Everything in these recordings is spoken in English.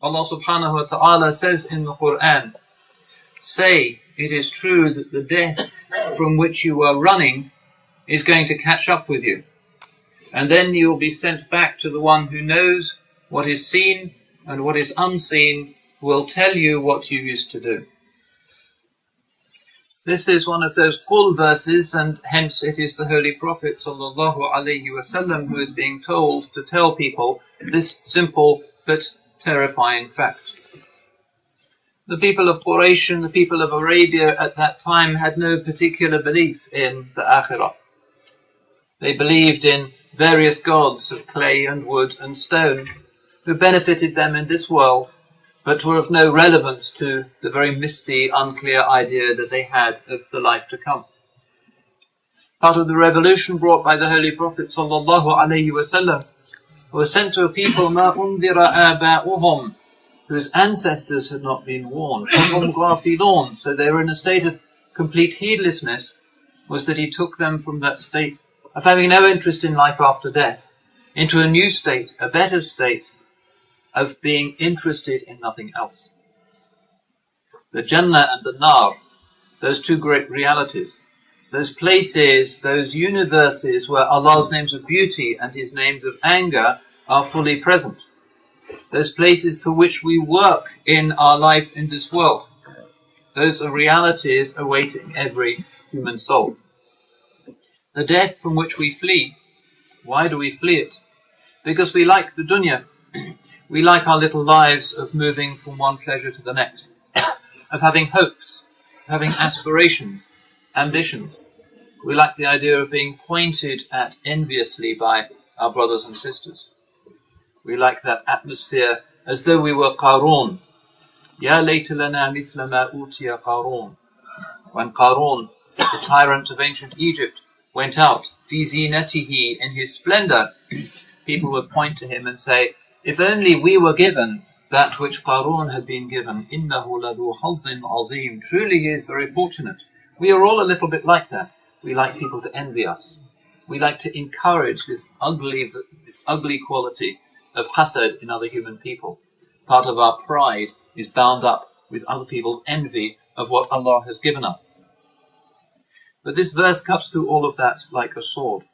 Allah subhanahu wa ta'ala says in the Quran, "Say, it is true that the death from which you are running is going to catch up with you. And then you will be sent back to the one who knows what is seen and what is unseen, who will tell you what you used to do." This is one of those Qul verses, and hence it is the Holy Prophet sallallahu alaihi wasallam who is being told to tell people this simple but terrifying fact. The people of Quraysh and the people of Arabia at that time had no particular belief in the Akhirah. They believed in various gods of clay and wood and stone who benefited them in this world, but were of no relevance to the very misty, unclear idea that they had of the life to come. Part of the revolution brought by the Holy Prophet sallallahu alaihi wasallam was sent to a people ma undira aba'uhum, whose ancestors had not been warned, so they were in a state of complete heedlessness, was that he took them from that state of having no interest in life after death into a new state, a better state, of being interested in nothing else. The Jannah and the Nar, those two great realities, those places, those universes where Allah's names of beauty and His names of anger are fully present. Those places for which we work in our life in this world. Those are realities awaiting every human soul. The death from which we flee, why do we flee it? Because we like the dunya. We like our little lives of moving from one pleasure to the next, of having hopes, of having aspirations, ambitions. We like the idea of being pointed at enviously by our brothers and sisters. We like that atmosphere as though we were Qarun. Ya layta lana mithla ma utiya Qarun. When Qarun, the tyrant of ancient Egypt, went out, fi zinatihi, in his splendor, people would point to him and say, if only we were given that which Qarun had been given. Innahu ladhu hazzin azim. Truly he is very fortunate. We are all a little bit like that. We like people to envy us. We like to encourage this ugly quality of hasad in other human people. Part of our pride is bound up with other people's envy of what Allah has given us. But this verse cuts through all of that like a sword.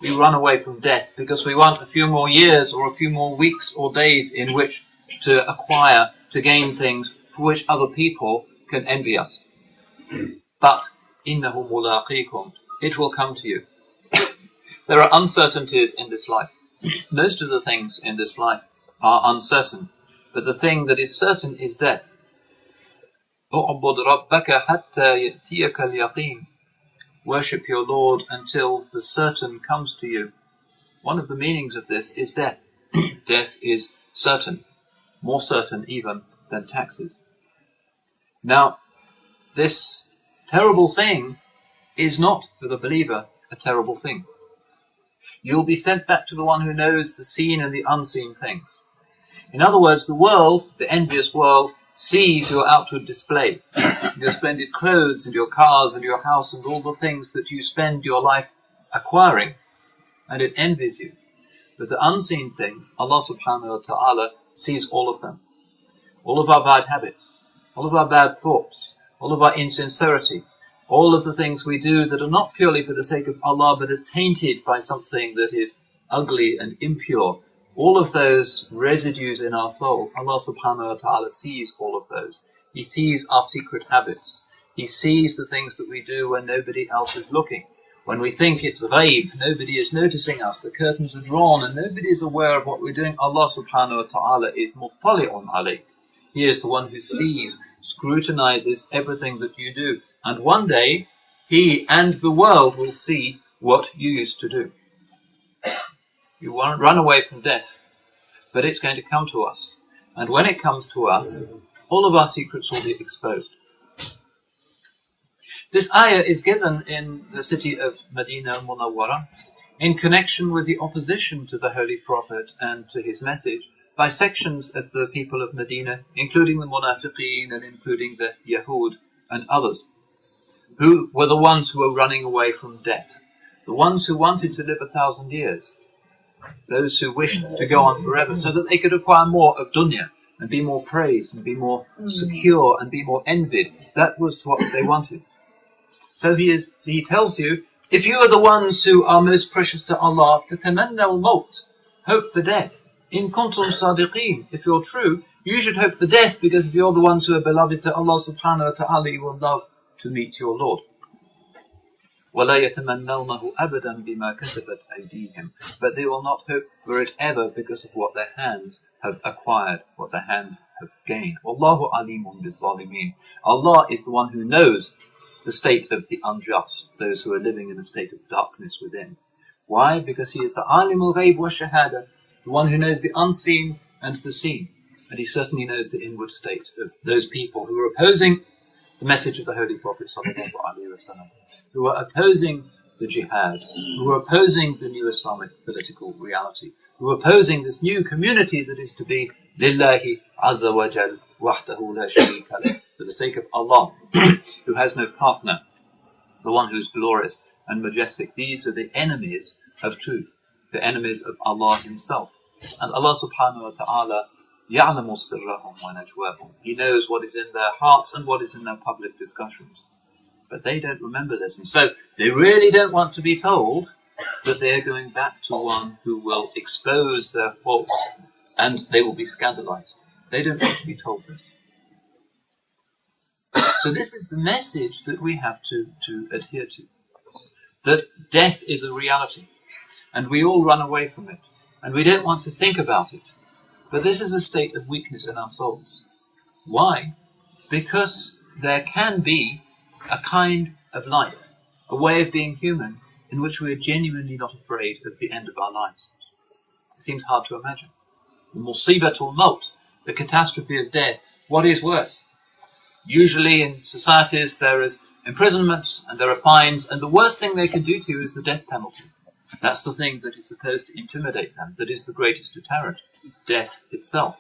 We run away from death because we want a few more years or a few more weeks or days in which to acquire, to gain things for which other people can envy us. But innahu mulaqikum, it will come to you. There are uncertainties in this life. Most of the things in this life are uncertain, but the thing that is certain is death. اُعْبُدْ رَبَّكَ حَتَّى يَأْتِيَكَ الْيَقِينُ. Worship your Lord until the certain comes to you. One of the meanings of this is death. Death is certain, more certain even than taxes. Now, this terrible thing is not, for the believer, a terrible thing. You'll be sent back to the one who knows the seen and the unseen things. In other words, the world, the envious world, sees your outward display, your splendid clothes and your cars and your house and all the things that you spend your life acquiring, and it envies you. But the unseen things, Allah subhanahu wa ta'ala sees all of them. All of our bad habits, all of our bad thoughts, all of our insincerity, all of the things we do that are not purely for the sake of Allah but are tainted by something that is ugly and impure. All of those residues in our soul, Allah subhanahu wa ta'ala sees all of those. He sees our secret habits. He sees the things that we do when nobody else is looking. When we think it's ghaib, nobody is noticing us, the curtains are drawn and nobody is aware of what we're doing. Allah subhanahu wa ta'ala is muttali'un alayk. He is the one who sees, scrutinizes everything that you do. And one day, He and the world will see what you used to do. You won't run away from death, but it's going to come to us. And when it comes to us, all of our secrets will be exposed. This ayah is given in the city of Medina Munawwara in connection with the opposition to the Holy Prophet and to his message by sections of the people of Medina, including the Munafiqeen and including the Yahud and others, who were the ones who were running away from death, the ones who wanted to live 1,000 years, those who wished to go on forever so that they could acquire more of dunya, and be more praised and be more secure and be more envied. That was what they wanted. So he tells you, if you are the ones who are most precious to Allah, فَتَمَنَّوْا الْمَوْتِ, hope for death. In kuntum sadiqeen, if you're true, you should hope for death, because if you're the ones who are beloved to Allah subhanahu wa ta'ala, you will love to meet your Lord. وَلَا يَتَمَنَّوْنَهُ أَبَدًا بِمَا كَسَبَتْ أَيْدِيهِمْ, but they will not hope for it ever because of what their hands have acquired, what their hands have gained. وَاللَّهُ عَلِيمٌ بِالظَّالِمِينَ. Allah is the one who knows the state of the unjust, those who are living in a state of darkness within. Why? Because He is the Alimul Ghaib wa Shahada, the one who knows the unseen and the seen. And He certainly knows the inward state of those people who are opposing the message of the Holy Prophet ﷺ, who are opposing the jihad, who are opposing the new Islamic political reality, who are opposing this new community that is to be Lillahi Azza wa Jal Wahdahu la Sharika lah, for the sake of Allah, who has no partner, the one who is glorious and majestic. These are the enemies of truth, the enemies of Allah Himself. And Allah subhanahu wa ta'ala يَعْلَمُ سِرَّهُمْ وَنَجْوَاهُم. He knows what is in their hearts and what is in their public discussions. But they don't remember this. And so they really don't want to be told that they are going back to one who will expose their faults and they will be scandalized. They don't want to be told this. So this is the message that we have to adhere to. That death is a reality. And we all run away from it. And we don't want to think about it. But this is a state of weakness in our souls. Why? Because there can be a kind of life, a way of being human, in which we are genuinely not afraid of the end of our lives. It seems hard to imagine. The musibatul maut, the catastrophe of death, what is worse? Usually in societies there is imprisonment and there are fines, and the worst thing they can do to you is the death penalty. That's the thing that is supposed to intimidate them, that is the greatest deterrent, death itself.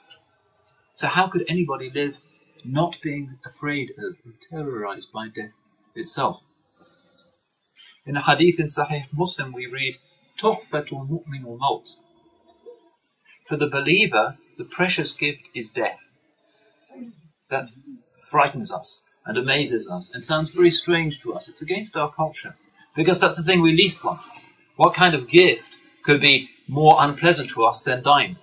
So how could anybody live not being afraid of and terrorized by death itself? In a hadith in Sahih Muslim we read, تُحْفَةُ الْمُؤْمِنُ الْمَوْتِ. For the believer, the precious gift is death. That frightens us and amazes us and sounds very strange to us. It's against our culture, because that's the thing we least want. What kind of gift could be more unpleasant to us than dying?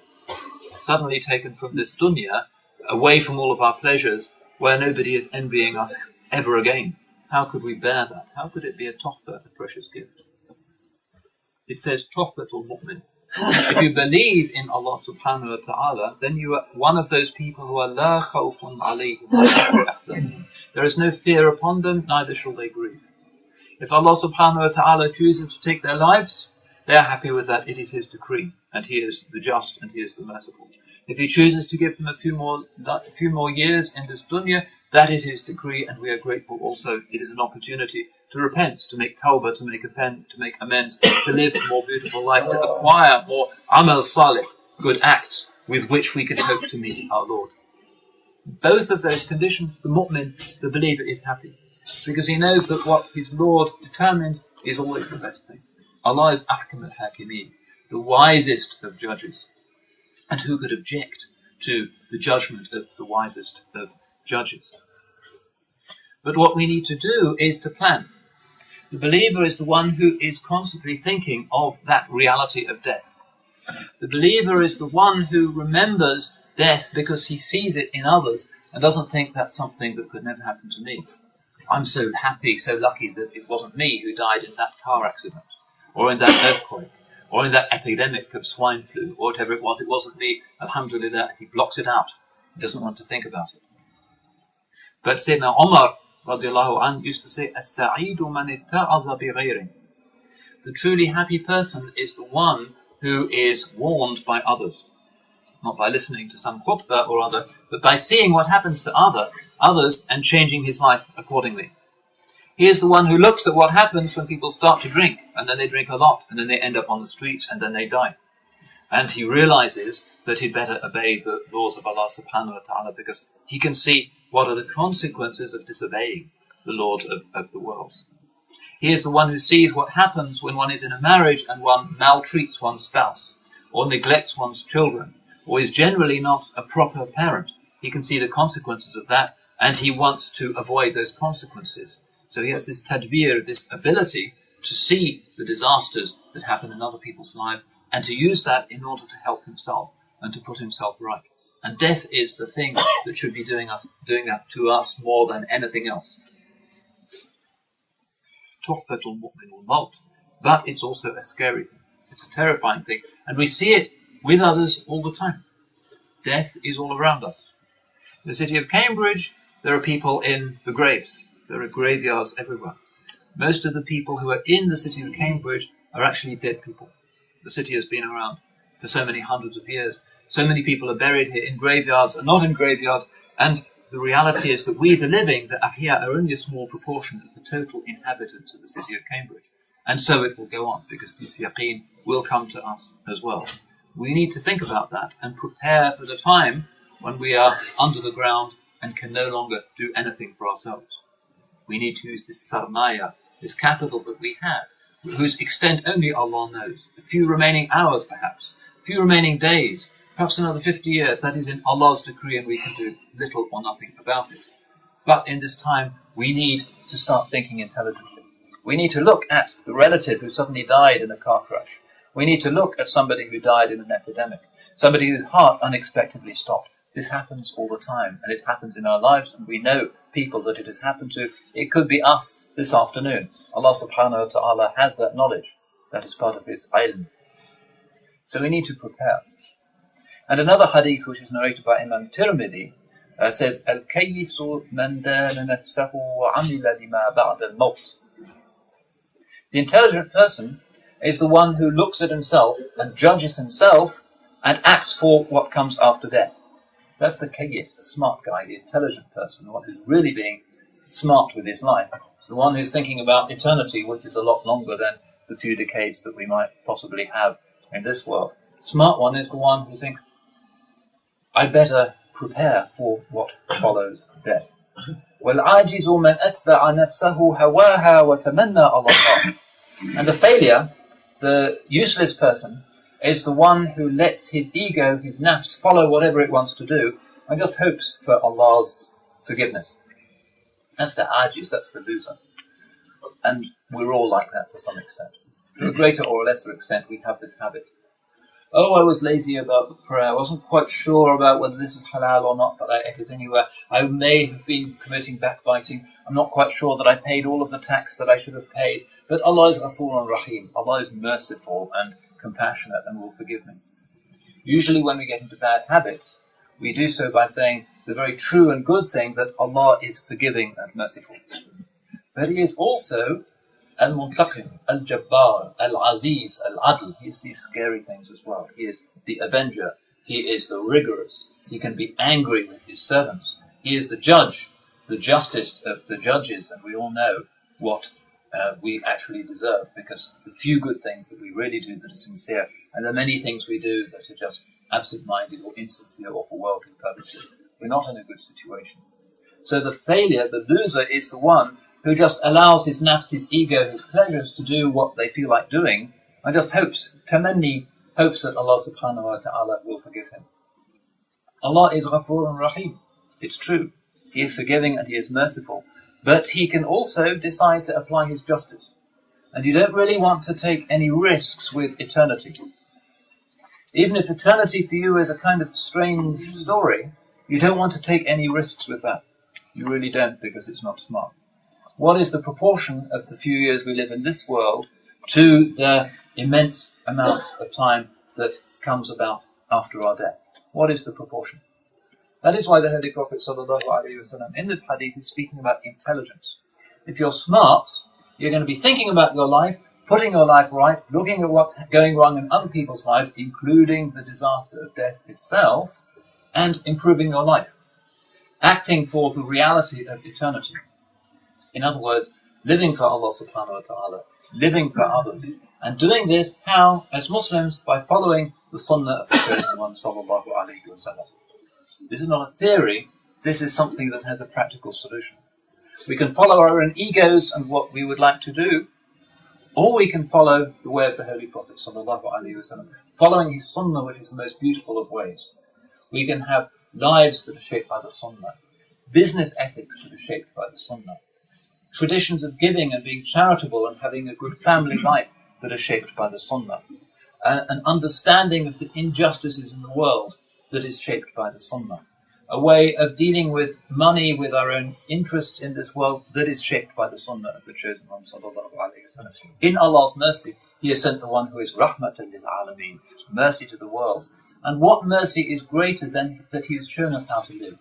Suddenly taken from this dunya, away from all of our pleasures, where nobody is envying us ever again. How could we bear that? How could it be a tohfa, a precious gift? It says, Tohfatul Mu'min. If you believe in Allah subhanahu wa ta'ala, then you are one of those people who are la khawfun alayhim wa la hum yahzanun. There is no fear upon them, neither shall they grieve. If Allah subhanahu wa ta'ala chooses to take their lives, they are happy with that. It is His decree, and He is the just and He is the merciful. If He chooses to give them a few more years in this dunya, that is His decree, and we are grateful also. It is an opportunity to repent, to make tawbah, to make amends, to live a more beautiful life, to acquire more amal salih, good acts, with which we can hope to meet our Lord. Both of those conditions, the mu'min, the believer, is happy, because he knows that what his Lord determines is always the best thing. Allah is Ahkam al-Hakimeen, the wisest of judges. And who could object to the judgment of the wisest of judges? But what we need to do is to plan. The believer is the one who is constantly thinking of that reality of death. The believer is the one who remembers death because he sees it in others and doesn't think that's something that could never happen to me. I'm so happy, so lucky that it wasn't me who died in that car accident, or in that earthquake, or in that epidemic of swine flu, or whatever it was. It wasn't me, alhamdulillah. He blocks it out. He doesn't want to think about it. But Sayyidina Umar radiallahu anh used to say, "As-sa'idu man itta'aza bi ghayrin." The truly happy person is the one who is warned by others. Not by listening to some khutbah or other, but by seeing what happens to others and changing his life accordingly. He is the one who looks at what happens when people start to drink, and then they drink a lot, and then they end up on the streets, and then they die. And he realizes that he'd better obey the laws of Allah subhanahu wa ta'ala, because he can see what are the consequences of disobeying the Lord of the world. He is the one who sees what happens when one is in a marriage and one maltreats one's spouse, or neglects one's children, or is generally not a proper parent. He can see the consequences of that, and he wants to avoid those consequences. So he has this tadbir, this ability to see the disasters that happen in other people's lives, and to use that in order to help himself and to put himself right. And death is the thing that should be doing that to us more than anything else. But it's also a scary thing. It's a terrifying thing. And we see it with others all the time. Death is all around us. In the city of Cambridge, there are people in the graves. There are graveyards everywhere. Most of the people who are in the city of Cambridge are actually dead people. The city has been around for so many hundreds of years. So many people are buried here in graveyards and not in graveyards. And the reality is that we, the living, the ahya, are only a small proportion of the total inhabitants of the city of Cambridge. And so it will go on, because this yaqeen will come to us as well. We need to think about that and prepare for the time when we are under the ground and can no longer do anything for ourselves. We need to use this sarnaya, this capital that we have, whose extent only Allah knows. A few remaining hours, perhaps, a few remaining days, perhaps another 50 years. That is in Allah's decree, and we can do little or nothing about it. But in this time, we need to start thinking intelligently. We need to look at the relative who suddenly died in a car crash. We need to look at somebody who died in an epidemic, somebody whose heart unexpectedly stopped. This happens all the time, and it happens in our lives, and we know people that it has happened to. It could be us this afternoon. Allah subhanahu wa ta'ala has that knowledge. That is part of His ilm. So we need to prepare. And another hadith, which is narrated by Imam Tirmidhi, says, Al-kayyisu man dana nafsahu wa amila lima ba'da al-maut. The intelligent person is the one who looks at himself and judges himself and acts for what comes after death. That's the kayyis, the smart guy, the intelligent person, the one who's really being smart with his life. It's the one who's thinking about eternity, which is a lot longer than the few decades that we might possibly have in this world. The smart one is the one who thinks, I'd better prepare for what follows death. وَالْعَاجِزُ مَنْ أَتْبَعَ نَفْسَهُ هَوَاهَا وَتَمَنَّى عَلَى اللَّهِ. And the failure, the useless person, is the one who lets his ego, his nafs, follow whatever it wants to do and just hopes for Allah's forgiveness. That's the ajiz, that's the loser. And we're all like that to some extent. To a greater or lesser extent, we have this habit. Oh, I was lazy about the prayer. I wasn't quite sure about whether this is halal or not, but I ate it anyway. I may have been committing backbiting. I'm not quite sure that I paid all of the tax that I should have paid. But Allah is Ghafurun Rahim. Allah is merciful and compassionate and will forgive me. Usually when we get into bad habits, we do so by saying the very true and good thing that Allah is forgiving and merciful. But He is also Al-Muntaqim, Al-Jabbar, Al-Aziz, Al-Adl. He is these scary things as well. He is the avenger. He is the rigorous. He can be angry with His servants. He is the judge, the justice of the judges, and we all know what we actually deserve, because the few good things that we really do that are sincere, and the many things we do that are just absent-minded or insincere or for worldly purposes, we're not in a good situation. So the failure, the loser, is the one who just allows his nafs, his ego, his pleasures to do what they feel like doing, and just hopes that Allah subhanahu wa ta'ala will forgive him. Allah is Ghafurun Rahim. It's true. He is forgiving and He is merciful. But He can also decide to apply His justice. And you don't really want to take any risks with eternity. Even if eternity for you is a kind of strange story, you don't want to take any risks with that. You really don't, because it's not smart. What is the proportion of the few years we live in this world to the immense amount of time that comes about after our death? What is the proportion? That is why the Holy Prophet ﷺ in this hadith is speaking about intelligence. If you're smart, you're going to be thinking about your life, putting your life right, looking at what's going wrong in other people's lives, including the disaster of death itself, and improving your life. Acting for the reality of eternity. In other words, living for Allah subhanahu wa ta'ala, living for others. And doing this, how? As Muslims, by following the sunnah of the Chosen One sallallahu alayhi wa sallam. This is not a theory, this is something that has a practical solution. We can follow our own egos and what we would like to do, Or we can follow the way of the Holy Prophet sallallahu alaihi wasallam, following his sunnah, which is the most beautiful of ways. We can have lives that are shaped by the sunnah, business ethics that are shaped by the sunnah, traditions of giving and being charitable and having a good family life that are shaped by the sunnah, an understanding of the injustices in the world that is shaped by the sunnah, a way of dealing with money, with our own interests in this world that is shaped by the sunnah of the chosen one, sallallahu alaihi wasallam. In Allah's mercy, He has sent the one who is rahmatan lil alameen, mercy to the world. And what mercy is greater than that He has shown us how to live,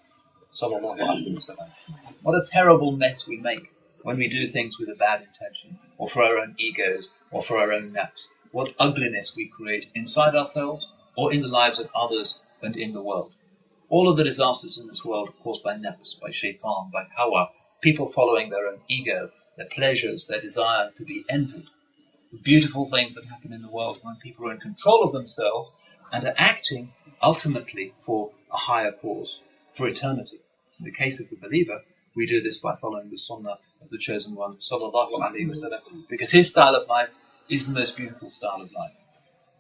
sallallahu alaihi wasallam. What a terrible mess we make when we do things with a bad intention, or for our own egos, or for our own naps. What ugliness we create inside ourselves, or in the lives of others and in the world. All of the disasters in this world are caused by nafs, by shaitan, by hawa, people following their own ego, their pleasures, their desire to be envied. The beautiful things that happen in the world when people are in control of themselves and are acting ultimately for a higher cause, for eternity. In the case of the believer, we do this by following the sunnah of the chosen one, sallallahu alaihi wasallam, because his style of life is the most beautiful style of life.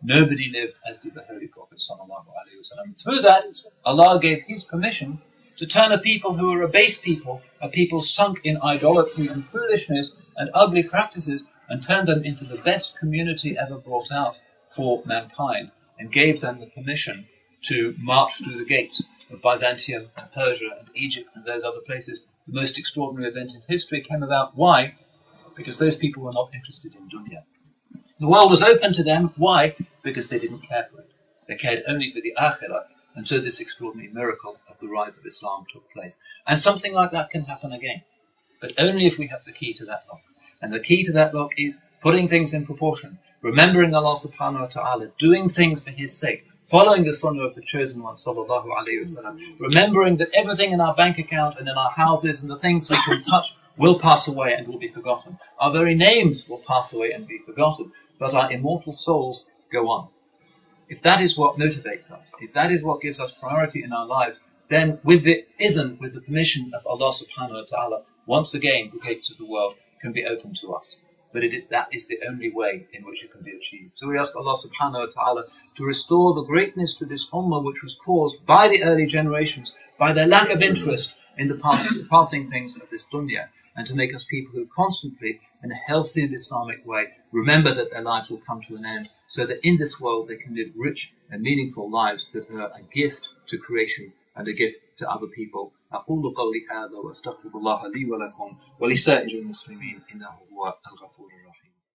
Nobody lived as did the Holy Prophet sallallahu alaihi wasallam. Through that, Allah gave His permission to turn a people who are a base people, a people sunk in idolatry and foolishness and ugly practices, and turned them into the best community ever brought out for mankind, and gave them the permission to march through the gates of Byzantium and Persia and Egypt and those other places. The most extraordinary event in history came about. Why? Because those people were not interested in dunya. The world was open to them. Why? Because they didn't care for it. They cared only for the akhirah. And so this extraordinary miracle of the rise of Islam took place. And something like that can happen again. But only if we have the key to that lock. And the key to that lock is putting things in proportion, remembering Allah subhanahu wa ta'ala, doing things for His sake, following the sunnah of the chosen one, sallallahu alayhi wasallam, remembering that everything in our bank account and in our houses and the things we can touch will pass away and will be forgotten. Our very names will pass away and be forgotten, but our immortal souls go on. If that is what motivates us, if that is what gives us priority in our lives, then with the idhn, with the permission of Allah subhanahu wa ta'ala, once again the gates of the world can be open to us. But that is the only way in which it can be achieved. So we ask Allah subhanahu wa ta'ala to restore the greatness to this ummah which was caused by the early generations, by their lack of interest in the passing things of this dunya, and to make us people who constantly, in a healthy and Islamic way, remember that their lives will come to an end, so that in this world they can live rich and meaningful lives that are a gift to creation and a gift to other people. أقول قولي هذا وأستغفر الله لي ولكم ولسائر المسلمين إنه هو الغفور